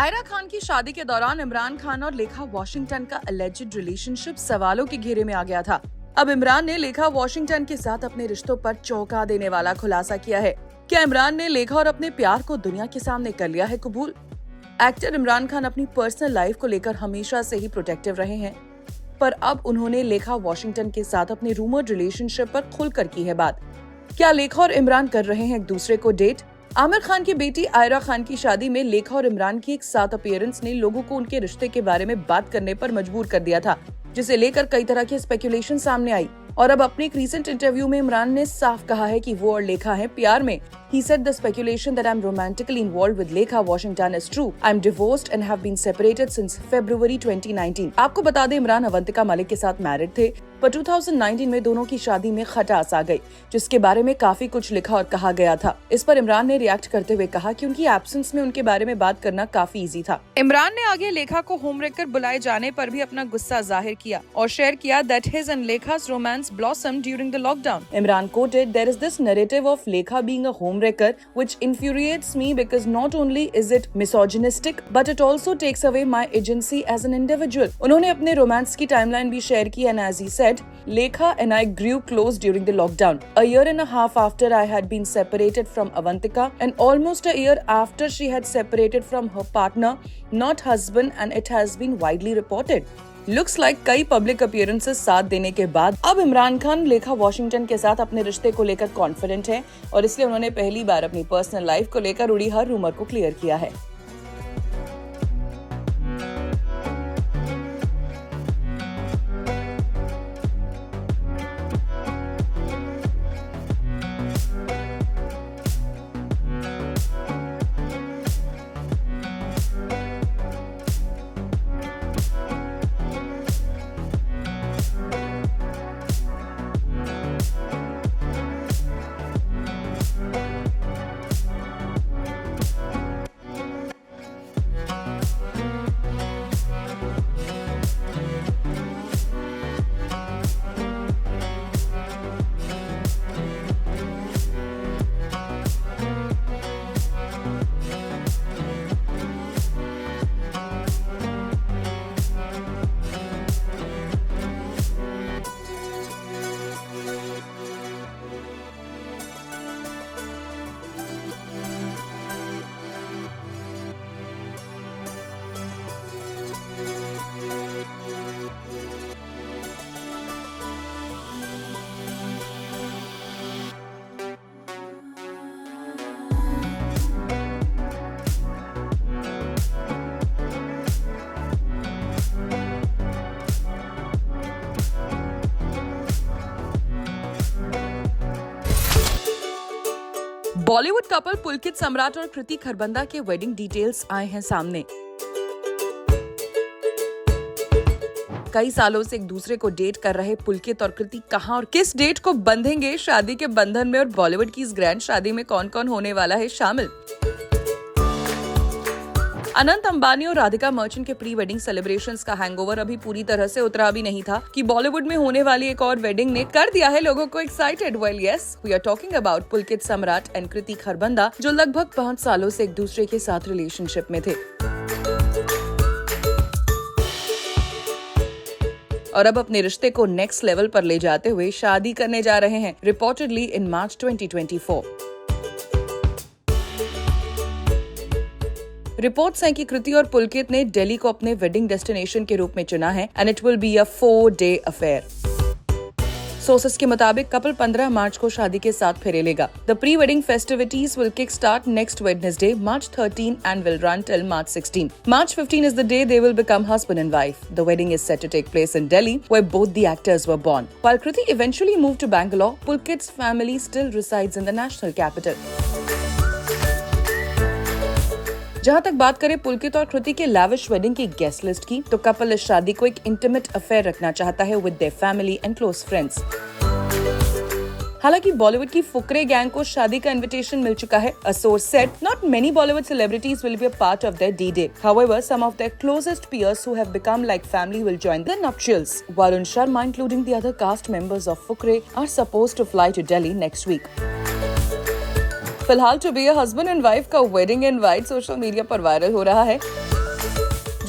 आयरा खान की शादी के दौरान इमरान खान और लेखा वॉशिंगटन का अलेज्ड रिलेशनशिप सवालों के घेरे में आ गया था। अब इमरान ने लेखा वॉशिंगटन के साथ अपने रिश्तों पर चौंका देने वाला खुलासा किया है। क्या इमरान ने लेखा और अपने प्यार को दुनिया के सामने कर लिया है कबूल? एक्टर इमरान खान अपनी पर्सनल लाइफ को लेकर हमेशा से ही प्रोटेक्टिव रहे हैं, पर अब उन्होंने लेखा वॉशिंगटन के साथ अपने रूमर्ड रिलेशनशिप पर खुलकर की है बात। क्या लेखा और इमरान कर रहे हैं एक दूसरे को डेट? आमिर खान की बेटी आयरा खान की शादी में लेखा और इमरान की एक साथ अपीयरेंस ने लोगों को उनके रिश्ते के बारे में बात करने पर मजबूर कर दिया था, जिसे लेकर कई तरह की स्पेकुलेशन सामने आई। और अब अपने एक रीसेंट इंटरव्यू में इमरान ने साफ कहा है कि वो और लेखा हैं प्यार में। He said the speculation that I'm romantically involved with Lekha Washington is true. I'm divorced and have been separated since February 2019. आपको बता दें, इमरान अवंतिका मलिक के साथ मैरिड थे, पर 2019 में दोनों की शादी में खटास आ गई, जिसके बारे में काफी कुछ लिखा और कहा गया था। इस पर इमरान ने रिएक्ट करते हुए कहा कि उनकी एब्सेंस में उनके बारे में बात करना काफी इजी था। इमरान ने आगे लेखा को होमरेकर बुलाए जाने पर भी अपना गुस्सा जाहिर किया और शेयर किया that his and Lekha's romance blossomed during the lockdown. Imran quoted, "There is this narrative of Lekha being a homewrecker which infuriates me because not only is it misogynistic but it also takes away my agency as an individual." उन्होंने अपने romance की timeline भी share की and as he said, Lekha and I grew close during the lockdown. A year and a half after I had been separated from Avantika and almost a year after she had separated from her partner, not husband, and it has been widely reported. Looks like कई public appearances साथ देने के बाद अब इमरान खान लेखा Washington के साथ अपने रिश्ते को लेकर कॉन्फिडेंट हैं और इसलिए उन्होंने पहली बार अपनी पर्सनल लाइफ को लेकर उड़ी हर रूमर को क्लियर किया है। बॉलीवुड कपल पुलकित सम्राट और कृति खरबंदा के वेडिंग डिटेल्स आए हैं सामने। कई सालों से एक दूसरे को डेट कर रहे पुलकित और कृति कहां और किस डेट को बंधेंगे शादी के बंधन में, और बॉलीवुड की इस ग्रैंड शादी में कौन कौन होने वाला है शामिल? अनंत अंबानी और राधिका मर्चेंट के प्री वेडिंग सेलिब्रेशंस का हैंगओवर अभी पूरी तरह से उतरा भी नहीं था कि बॉलीवुड में होने वाली एक और वेडिंग ने कर दिया है लोगों को excited. Well yes, we are talking about Pulkit Samrat and कृति खरबंदा, जो लगभग 5 सालों से एक दूसरे के साथ रिलेशनशिप में थे और अब अपने रिश्ते को नेक्स्ट लेवल पर ले जाते हुए शादी करने जा रहे हैं, रिपोर्टेडली इन मार्च 2024। रिपोर्ट्स हैं कि कृति और पुलकित ने दिल्ली को अपने वेडिंग डेस्टिनेशन के रूप में चुना है and it will be a 4-day affair. Sources के मुताबिक कपल 15 मार्च को शादी के साथ फेरे लेगा। The pre wedding festivities will kick start next Wednesday March 13 and will run till March 16. March 15 is the day they will become husband and wife. The wedding is set to take place in Delhi, where both the actors were born. While Kriti eventually moved to Bangalore, Pulkit's family still resides in the national capital. जहाँ तक बात करें पुलकित और कृति के lavish wedding की guest list की, तो couple इस शादी को एक इंटीमेट अफेयर रखना चाहता है with their family and close friends. हालांकि बॉलीवुड की फुकरे गैंग को शादी का इनविटेशन मिल चुका है। A source said not many Bollywood celebrities will be a part of their D-Day. However, some of their closest peers who have become like family will join the nuptials. Varun Sharma, including the other cast members of Fukre, are supposed to fly to Delhi next week. फिलहाल to be a husband and wife का wedding invite social media पर viral हो रहा है।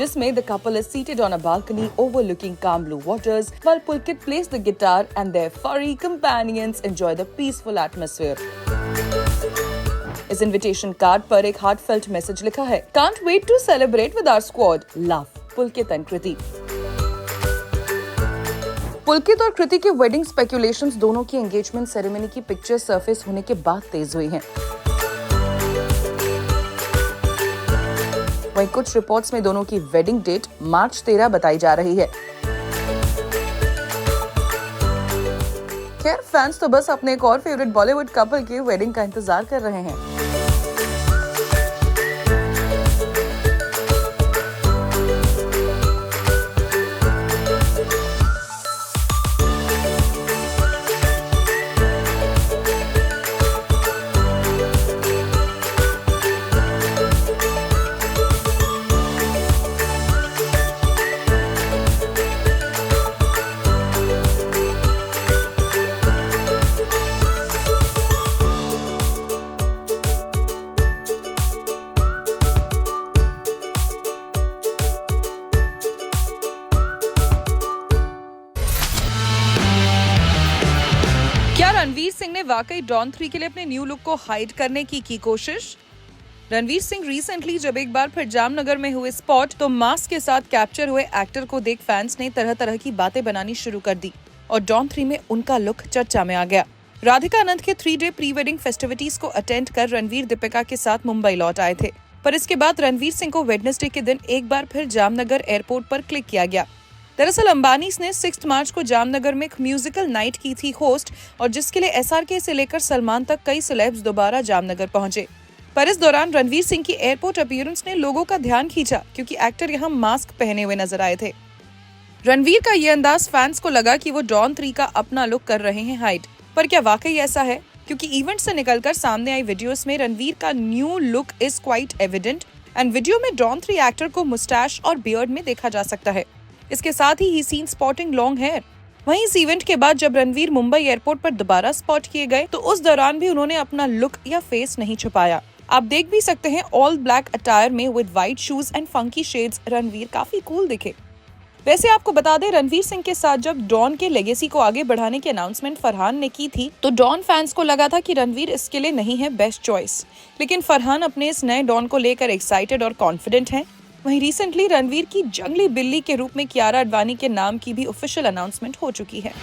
जिसमें the couple is seated on a balcony overlooking calm blue waters while Pulkit plays the guitar and their furry companions enjoy the peaceful atmosphere. इस invitation card पर एक heartfelt message लिखा है, Can't wait to celebrate with our squad. Love, Pulkit and Kriti. Pulkit और कृति के wedding speculations दोनों की engagement ceremony की पिक्चर सरफेस होने के बाद तेज हुई हैं। वहीं कुछ रिपोर्ट्स में दोनों की वेडिंग डेट मार्च 13 बताई जा रही है। खैर, फैंस तो बस अपने एक और फेवरेट बॉलीवुड कपल की वेडिंग का इंतजार कर रहे हैं। क्या रणवीर सिंह ने वाकई डॉन 3 के लिए अपने न्यू लुक को हाइड करने की कोशिश? रणवीर सिंह रिसेंटली जब एक बार फिर जामनगर में हुए स्पॉट तो मास्क के साथ कैप्चर हुए एक्टर को देख फैंस ने तरह तरह की बातें बनानी शुरू कर दी और डॉन 3 में उनका लुक चर्चा में आ गया। राधिका आनंद के 3 डे प्री वेडिंग फेस्टिविटीज को अटेंड कर रणवीर दीपिका के साथ मुंबई लौट आए थे, पर इसके बाद रणवीर सिंह को वेडनेसडे के दिन एक बार फिर जामनगर एयरपोर्ट पर क्लिक किया गया। दरअसल अंबानी ने 6 मार्च को जामनगर में एक म्यूजिकल नाइट की थी होस्ट और जिसके लिए एसआरके से लेकर सलमान तक कई सेलेब्स दोबारा जामनगर पहुंचे। पर इस दौरान रणवीर सिंह की एयरपोर्ट अपीयरेंस ने लोगों का ध्यान खींचा क्योंकि एक्टर यहां मास्क पहने हुए नजर आए थे। रणवीर का ये अंदाज फैंस को लगा कि वो डॉन 3 का अपना लुक कर रहे हैं हाइड। पर क्या वाकई ऐसा है? क्योंकि इवेंट से निकलकर सामने आई वीडियोस में रणवीर का new look is quite evident and video में डॉन 3 एक्टर को मुस्टैश और बियर्ड में देखा जा सकता है। इसके साथ ही सीन स्पॉटिंग लॉन्ग हेयर। वहीं इस इवेंट के बाद जब रणवीर मुंबई एयरपोर्ट पर दोबारा स्पॉट किए गए तो उस दौरान भी उन्होंने अपना लुक या फेस नहीं छुपाया। आप देख भी सकते हैं ऑल ब्लैक अटायर में with white shoes and funky shades Ranveer काफी कूल दिखे। वैसे आपको बता दें, रणवीर सिंह के साथ जब डॉन के लेगेसी को आगे बढ़ाने की अनाउंसमेंट फरहान ने की थी तो डॉन फैंस को लगा था कि रणवीर इसके लिए नहीं है बेस्ट चॉइस, लेकिन फरहान अपने इस नए डॉन को लेकर एक्साइटेड और कॉन्फिडेंट हैं। वहीं रिसेंटली रणवीर की जंगली बिल्ली के रूप में कियारा अडवाणी के नाम की भी ऑफिशियल अनाउंसमेंट हो चुकी है।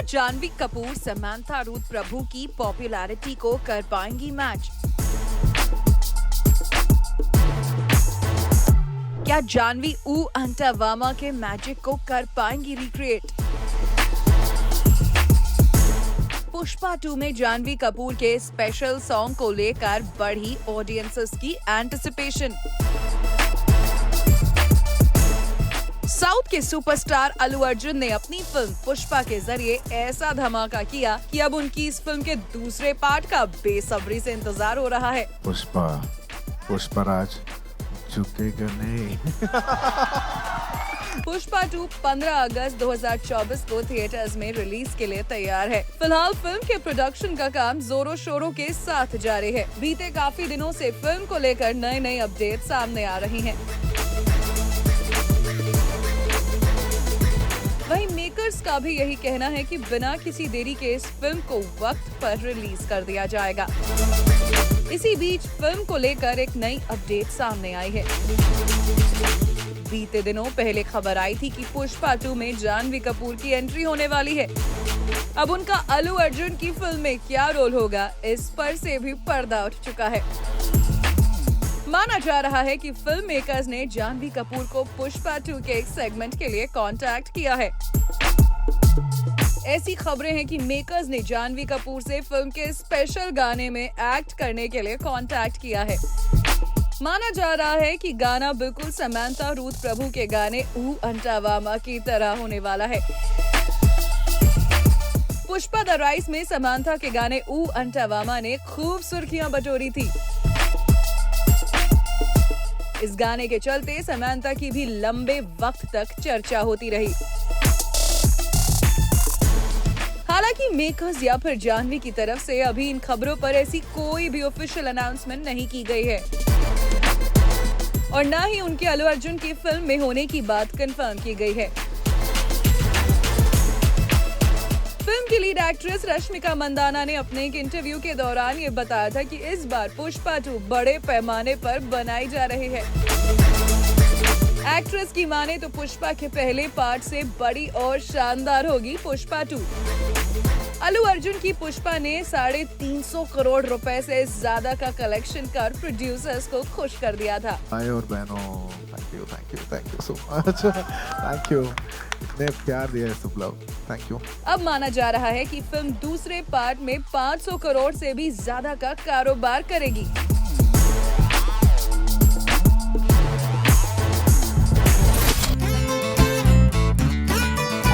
जानवी कपूर समंथा रूथ प्रभु की पॉपुलैरिटी को कर पाएंगी मैच? क्या जानवी अंटावामा के मैजिक को कर पाएंगी रिक्रिएट? पुष्पा 2 में जानवी कपूर के स्पेशल सॉन्ग को लेकर बढ़ी ऑडियंसेस की एंटिसिपेशन। साउथ के सुपरस्टार अल्लू अर्जुन ने अपनी फिल्म पुष्पा के जरिए ऐसा धमाका किया कि अब उनकी इस फिल्म के दूसरे पार्ट का बेसब्री से इंतजार हो रहा है। पुष्पा पुष्पराज झुकेगा नहीं। पुष्पा 2 15 अगस्त 2024 को थिएटर्स में रिलीज के लिए तैयार है। फिलहाल फिल्म के प्रोडक्शन का काम जोरों शोरों के साथ जारी है। बीते काफी दिनों से फिल्म को लेकर नए अपडेट सामने आ रही हैं। वहीं मेकर्स का भी यही कहना है कि बिना किसी देरी के इस फिल्म को वक्त पर रिलीज कर दिया जाएगा। इसी बीच फिल्म को लेकर एक नई अपडेट सामने आई है। बीते दिनों पहले खबर आई थी कि पुष्पा 2 में जानवी कपूर की एंट्री होने वाली है। अब उनका अल्लू अर्जुन की फिल्म में क्या रोल होगा, इस पर से भी पर्दा उठ चुका है। माना जा रहा है कि फिल्म मेकर्स ने जानवी कपूर को पुष्पा 2 के एक सेगमेंट के लिए कांटेक्ट किया है। ऐसी खबरें हैं कि मेकर्स ने जानवी कपूर से फिल्म के स्पेशल गाने में एक्ट करने के लिए कांटेक्ट किया है। माना जा रहा है कि गाना बिल्कुल समांथा रूथ प्रभु के गाने ऊ अंटावामा की तरह होने वाला है। पुष्पा द राइस में समांथा के गाने ऊ अंटावामा ने खूब सुर्खियां बटोरी थी। इस गाने के चलते समांथा की भी लंबे वक्त तक चर्चा होती रही। हालांकि मेकर्स या फिर जानवी की तरफ से अभी इन खबरों पर ऐसी कोई भी ऑफिशियल अनाउंसमेंट नहीं की गई है और न ही उनके अल्लू अर्जुन की फिल्म में होने की बात कंफर्म की गई है। फिल्म की लीड एक्ट्रेस रश्मिका मंदाना ने अपने एक इंटरव्यू के दौरान ये बताया था कि इस बार पुष्पा 2 बड़े पैमाने पर बनाई जा रही है। एक्ट्रेस की माने तो पुष्पा के पहले पार्ट से बड़ी और शानदार होगी पुष्पा 2। अल्लू अर्जुन की पुष्पा ने 350 करोड़ रुपए से ज्यादा का कलेक्शन कर प्रोड्यूसर्स को खुश कर दिया था। भाई और बहनों, thank you so much. Thank you, इतने प्यार दिया है, सब लव, थैंक यू। अब माना जा रहा है कि फिल्म दूसरे पार्ट में 500 करोड़ से भी ज्यादा का कारोबार करेगी।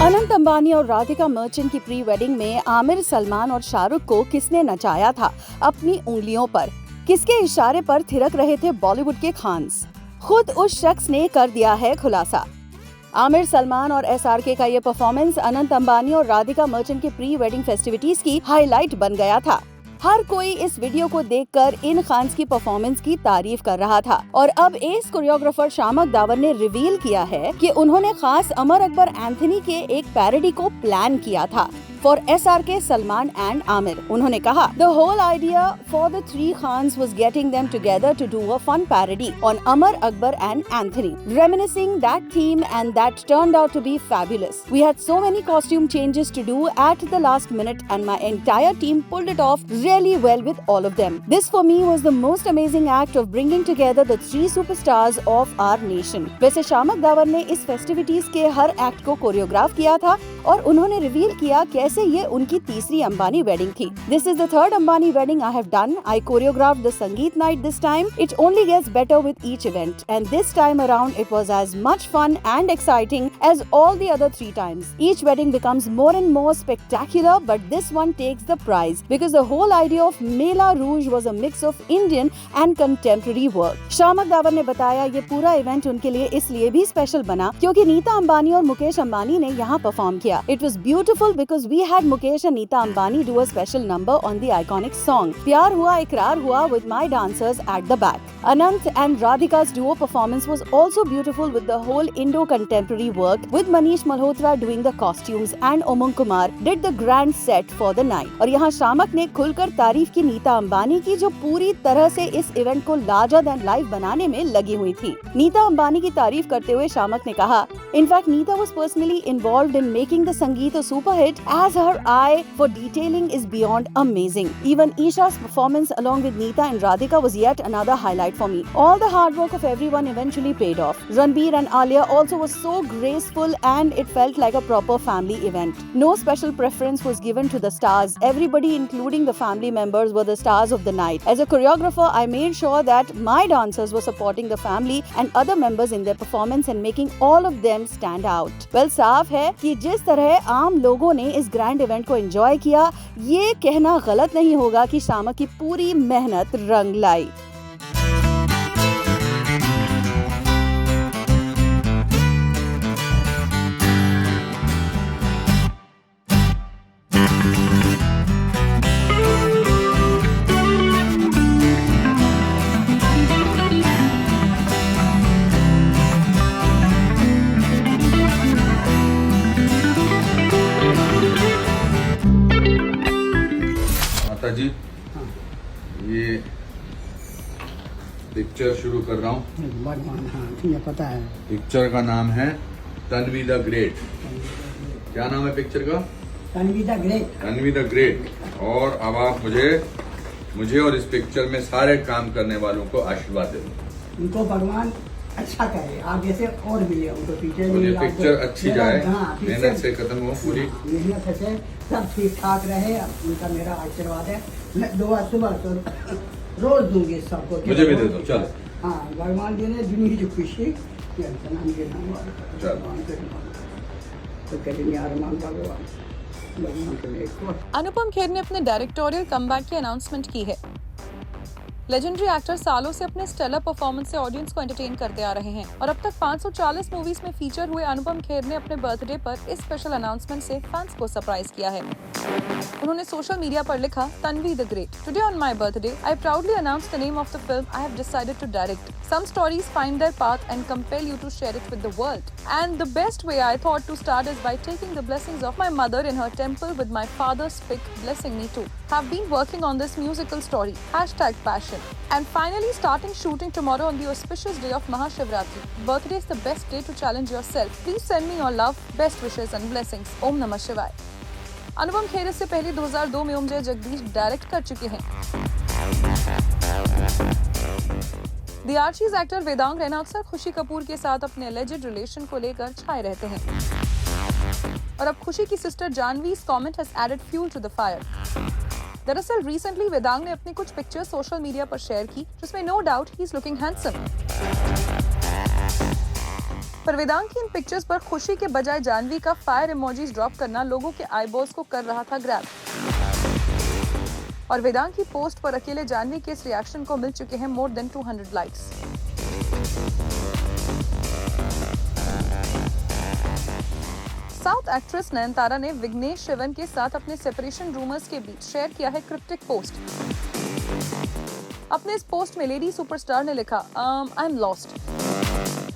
अनंत अंबानी और राधिका मर्चेंट की प्री वेडिंग में आमिर, सलमान और शाहरुख को किसने नचाया था अपनी उंगलियों पर? किसके इशारे पर थिरक रहे थे बॉलीवुड के खान्स? खुद उस शख्स ने कर दिया है खुलासा। आमिर, सलमान और SRK का ये परफॉर्मेंस अनंत अंबानी और राधिका मर्चेंट के प्री वेडिंग फेस्टिविटीज की हाईलाइट बन गया था। हर कोई इस वीडियो को देखकर इन खान्स की परफॉर्मेंस की तारीफ कर रहा था और अब एस कोरियोग्राफर शामक दावर ने रिवील किया है कि उन्होंने खास अमर अकबर एंथनी के एक पैरोडी को प्लान किया था for SRK, Salman and Amir. उन्होंने कहा, The whole idea for the three Khans was getting them together to do a fun parody on Amar, Akbar and Anthony, reminiscing that theme, and that turned out to be fabulous. We had so many costume changes to do at the last minute and my entire team pulled it off really well with all of them. This for me was the most amazing act of bringing together the three superstars of our nation. वैसे शामक दावर ने इस festivities के हर act को choreograph किया था और उन्होंने reveal किया कैसे ये उनकी तीसरी अंबानी वेडिंग थी। This is the third Ambani wedding I have done. I choreographed the Sangeet night this time. It only gets better with each event, and this time around it was as much fun and exciting as all the other three times. Each wedding becomes more and more spectacular, but this one takes the prize because the whole idea of Mela Rouge was a mix of Indian and contemporary work. Shiamak Davar ने बताया ये पूरा event उनके लिए इसलिए भी special बना क्योंकि नीता अंबानी और मुकेश अंबानी ने यहाँ परफॉर्म किया। It was beautiful because we had Mukesh and Neeta Ambani do a special number on the iconic song Pyar Hua Ikrar Hua with my dancers at the back. Anant and Radhika's duo performance was also beautiful with the whole Indo-contemporary work with Manish Malhotra doing the costumes and Umang Kumar did the grand set for the night. और यहाँ शामक ने खुलकर तारीफ की नीता अंबानी की जो पूरी तरह से इस इवेंट को लार्जर देन लाइफ बनाने में लगी हुई थी। नीता अंबानी की तारीफ करते हुए शामक ने कहा, In fact, Neeta was personally involved in making the Sangeet a super hit as her eye for detailing is beyond amazing. Even Isha's performance along with Neeta and Radhika was yet another highlight for me. All the hard work of everyone eventually paid off. Ranbir and Alia also was so graceful and it felt like a proper family event. No special preference was given to the stars. Everybody, including the family members, were the stars of the night. As a choreographer, I made sure that my dancers were supporting the family and other members in their performance and making all of them stand out. Well, साफ है कि जिस तरह आम लोगों ने इस grand event को एंजॉय किया, ये कहना गलत नहीं होगा कि शामक की पूरी मेहनत रंग लाई। माता जी, हाँ। ये पिक्चर शुरू कर रहा हूँ। भगवान, हाँ मुझे पता है। पिक्चर का नाम है तन्वी द ग्रेट। क्या नाम है पिक्चर का? Tanvi the great. Tanvi the great. और अब आप मुझे और इस पिक्चर में सारे काम करने वालों को आशीर्वाद दे दो। उनको भगवान अच्छा करे, आगे से और मिले उनको पीछे और ये भी पिक्चर अच्छी जाए, हाँ, मेहनत से खत्म हो पूरी। मेहनत से सब ठीक ठाक रहे, उनका मेरा आशीर्वाद है। मैं दुआ सुबह तो रोज दूंगी सबको। मुझे भी दे दो, चलो। हाँ, भगवान जी ने दुनिया की खुशी नाम के नाम चलो। भगवान के नाम तो करेंगे अरमान भगवान के लिए। अनुपम खेर ने अपने डायरेक्टोरियल कमबैक की अनाउंसमेंट की है। लेजेंडरी एक्टर सालों से अपने स्टेलर परफॉर्मेंस से ऑडियंस को एंटरटेन करते आ रहे हैं और अब तक 540 मूवीज में फीचर हुए अनुपम खेर ने अपने बर्थडे पर इस स्पेशल अनाउंसमेंट से फैंस को सरप्राइज किया है। उन्होंने सोशल मीडिया पर लिखा, Tanvi the great, today on my birthday I proudly announce the name of the film I have decided to direct. Some stories find their path and compel you to share it with the world. And the best way I thought to start is by taking the blessings of my mother in her temple with my father's pic blessing me too. Have been working on this musical story, #passion. And finally starting shooting tomorrow on the auspicious day of Mahashivratri. Birthday is the best day to challenge yourself. Please send me your love, best wishes and blessings. Om Namah Shivaya. Anupam Kher इससे पहले 2002 में ओम जय Jagdish direct कर चुके हैं। The Archies actor Vedang Raina अक्सर खुशी कपूर के साथ अपने एलिजेड रिलेशन को लेकर छाए रहते हैं और अब खुशी की sister Janhvi's comment has added fuel to the fire. दरअसल रिसेंटली वेदांग ने अपनी कुछ पिक्चर्स सोशल मीडिया पर शेयर की जिसमें no doubt he is looking handsome. पर वेदांग की इन पिक्चर्स पर खुशी के बजाय जानवी का फायर इमोजीज ड्रॉप करना लोगों के आईबॉल्स को कर रहा था ग्रैब। और वेदांग की पोस्ट पर अकेले जानवी के इस रिएक्शन को मिल चुके हैं more than 200 likes. South actress Nayanthara ने विघ्नेश शिवन के साथ अपने सेपरेशन रूमर्स के बीच शेयर किया है क्रिप्टिक पोस्ट। अपने इस पोस्ट में लेडी सुपरस्टार ने लिखा, आई एम लॉस्ट।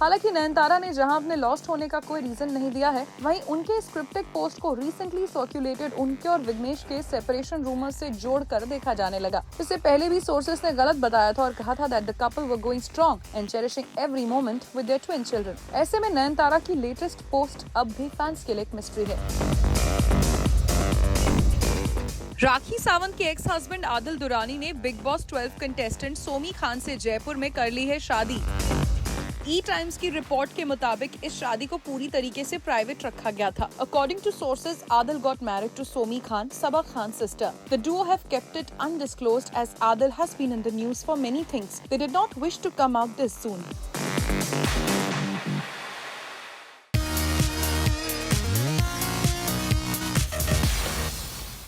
हालांकि नयनतारा ने जहां अपने लॉस्ट होने का कोई रीजन नहीं दिया है, वहीं उनके इस क्रिप्टिक पोस्ट को रिसेंटली सर्कुलेटेड उनके और विघ्नेश के सेपरेशन रूमर्स से जोड़कर देखा जाने लगा। इससे पहले भी सोर्सेस ने गलत बताया था और कहा था that the couple were going strong and cherishing every moment with their twin children. ऐसे में नयनतारा की लेटेस्ट पोस्ट अब भी फैंस के लिए एक मिस्ट्री है। राखी सावंत के एक्स हस्बैंड आदिल दुरानी ने Bigg Boss 12 contestant Somi Khan से जयपुर में कर ली है शादी। ई टाइम्स की रिपोर्ट के मुताबिक इस शादी को पूरी तरीके से प्राइवेट रखा गया था। According to sources, Adil got married to Somi Khan, Sabah Khan's sister. The duo have kept it undisclosed as Adil has been in the news for many things. They did not wish to come out this soon.